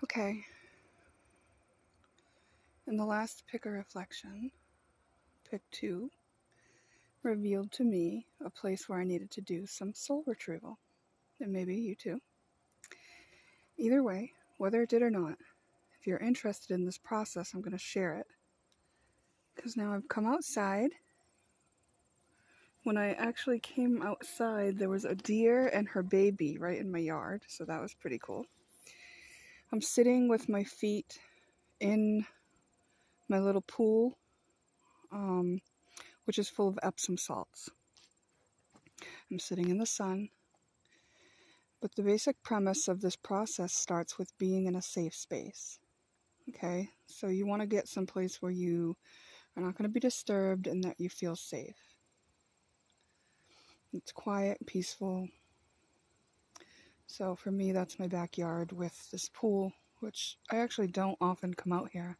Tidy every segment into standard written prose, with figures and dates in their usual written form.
Okay, in the last picker reflection, pick 2 revealed to me a place where I needed to do some soul retrieval. And maybe you too. Either way, whether it did or not, if you're interested in this process, I'm going to share it. Because now I've come outside. When I actually came outside, there was a deer and her baby right in my yard, so that was pretty cool. I'm sitting with my feet in my little pool, which is full of Epsom salts. I'm sitting in the sun, but the basic premise of this process starts with being in a safe space. Okay, so you want to get someplace where you are not going to be disturbed and that you feel safe. It's quiet, peaceful. So for me, that's my backyard with this pool, which I actually don't often come out here.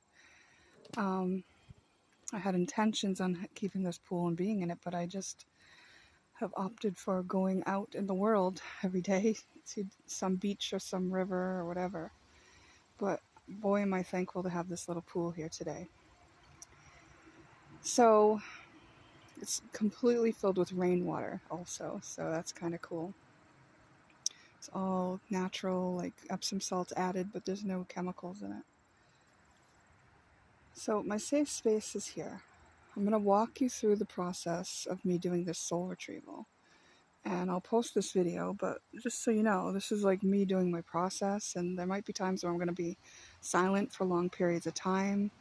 I had intentions on keeping this pool and being in it, but I just have opted for going out in the world every day to some beach or some river or whatever. But boy, am I thankful to have this little pool here today. So it's completely filled with rainwater also, so that's kind of cool. It's all natural, like Epsom salts added, but there's no chemicals in it. So my safe space is here. I'm going to walk you through the process of me doing this soul retrieval. And I'll post this video, but just so you know, this is like me doing my process, and there might be times where I'm going to be silent for long periods of time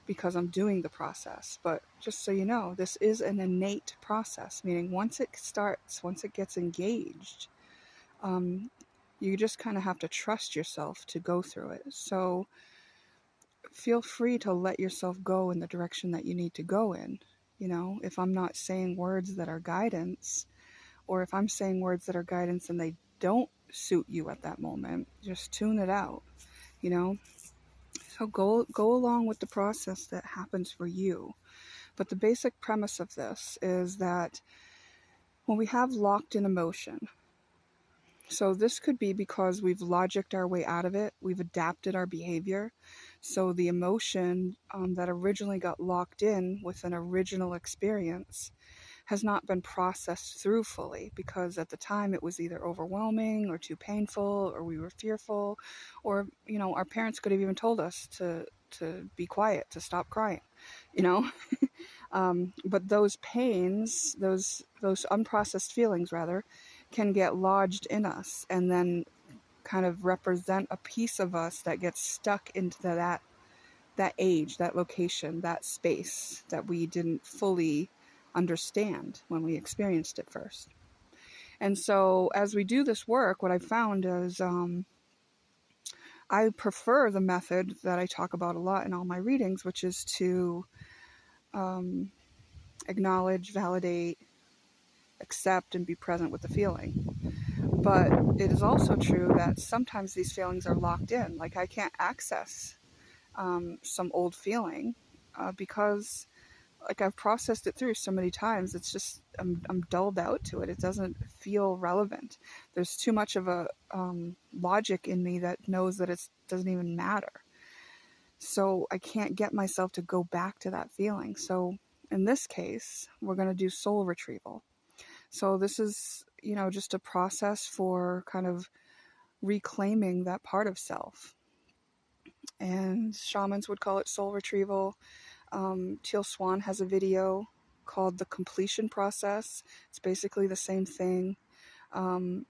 because I'm doing the process. But just so you know, this is an innate process, meaning once it starts, once it gets engaged, you just kind of have to trust yourself to go through it. So feel free to let yourself go in the direction that you need to go in. You know, if I'm not saying words that are guidance, or if I'm saying words that are guidance and they don't suit you at that moment, just tune it out, you know? So go along with the process that happens for you. But the basic premise of this is that when we have locked in emotion, so this could be because we've logicked our way out of it, we've adapted our behavior. So the emotion that originally got locked in with an original experience has not been processed through fully, because at the time it was either overwhelming or too painful, or we were fearful, or, you know, our parents could have even told us to be quiet, to stop crying, you know. But those pains, those unprocessed feelings rather, can get lodged in us and then kind of represent a piece of us that gets stuck into that age, that location, that space that we didn't fully understand when we experienced it first. And so as we do this work, what I found is I prefer the method that I talk about a lot in all my readings, which is to acknowledge, validate, accept, and be present with the feeling. But it is also true that sometimes these feelings are locked in. Like I can't access some old feeling because like I've processed it through so many times, it's just, I'm dulled out to it. It doesn't feel relevant. There's too much of a logic in me that knows that it doesn't even matter. So I can't get myself to go back to that feeling. So in this case, we're going to do soul retrieval. So this is, you know, just a process for kind of reclaiming that part of self. And shamans would call it soul retrieval. Teal Swan has a video called The Completion Process. It's basically the same thing. You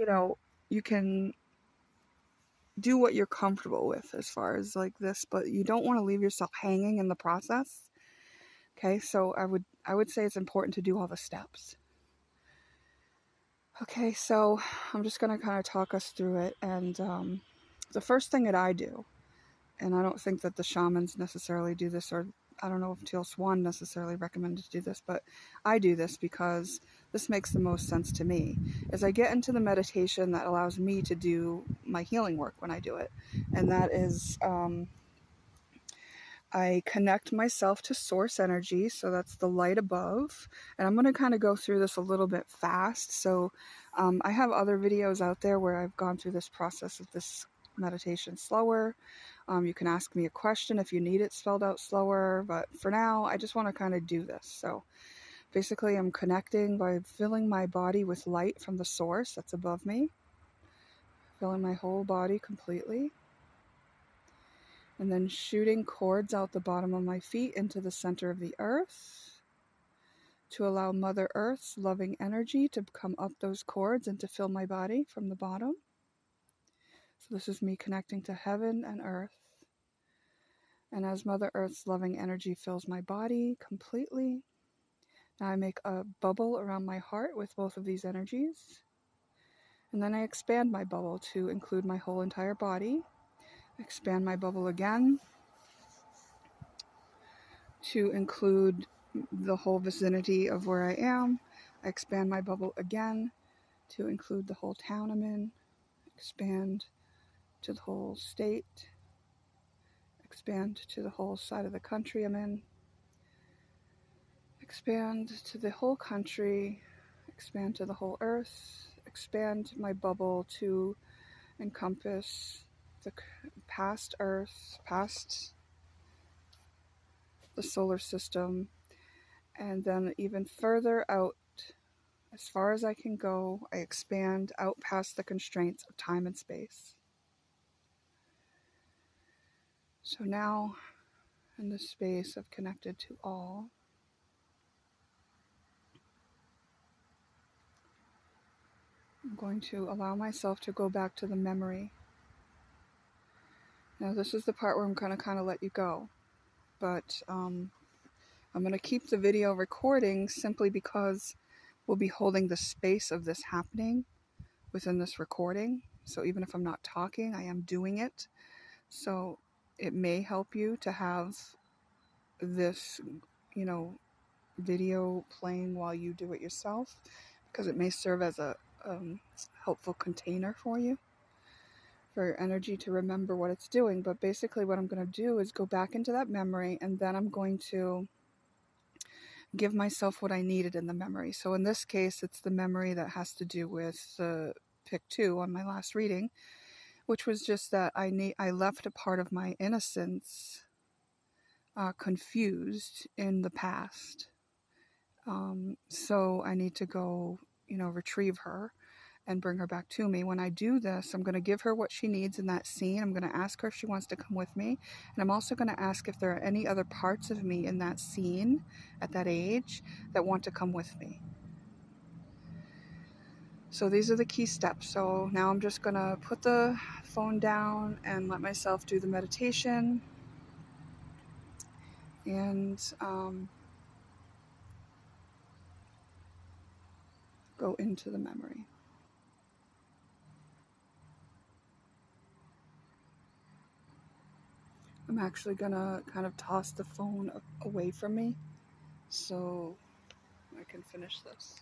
know, you can do what you're comfortable with as far as like this, but you don't want to leave yourself hanging in the process. Okay, so I would say it's important to do all the steps. Okay, so I'm just going to kind of talk us through it. And the first thing that I do, and I don't think that the shamans necessarily do this, or I don't know if Teal Swan necessarily recommended to do this, but I do this because this makes the most sense to me, is I get into the meditation that allows me to do my healing work when I do it. And that is I connect myself to source energy, so that's the light above. And I'm going to kind of go through this a little bit fast. So I have other videos out there where I've gone through this process of this meditation slower. You can ask me a question if you need it spelled out slower, but for now, I just want to kind of do this. So basically, I'm connecting by filling my body with light from the source that's above me, filling my whole body completely. And then shooting cords out the bottom of my feet into the center of the earth to allow Mother Earth's loving energy to come up those cords and to fill my body from the bottom. So this is me connecting to heaven and earth. And as Mother Earth's loving energy fills my body completely, now I make a bubble around my heart with both of these energies. And then I expand my bubble to include my whole entire body. Expand my bubble again to include the whole vicinity of where I am. I expand my bubble again to include the whole town I'm in. Expand to the whole state. Expand to the whole side of the country I'm in. Expand to the whole country. Expand to the whole earth. Expand my bubble to encompass the past earth, past the solar system, and then even further out, as far as I can go, I expand out past the constraints of time and space. So now, in this space of connected to all, I'm going to allow myself to go back to the memory. Now this is the part where I'm going to kind of let you go, but I'm going to keep the video recording simply because we'll be holding the space of this happening within this recording. So even if I'm not talking, I am doing it. So it may help you to have this, video playing while you do it yourself, because it may serve as a helpful container for you, for your energy to remember what it's doing. But basically what I'm going to do is go back into that memory, and then I'm going to give myself what I needed in the memory. So in this case, it's the memory that has to do with the pick 2 on my last reading, which was just that I left a part of my innocence confused in the past. So I need to go, retrieve her and bring her back to me. When I do this, I'm going to give her what she needs in that scene. I'm going to ask her if she wants to come with me. And I'm also going to ask if there are any other parts of me in that scene at that age that want to come with me. So these are the key steps. So now I'm just going to put the phone down and let myself do the meditation. And go into the memory. I'm actually going to kind of toss the phone away from me so I can finish this.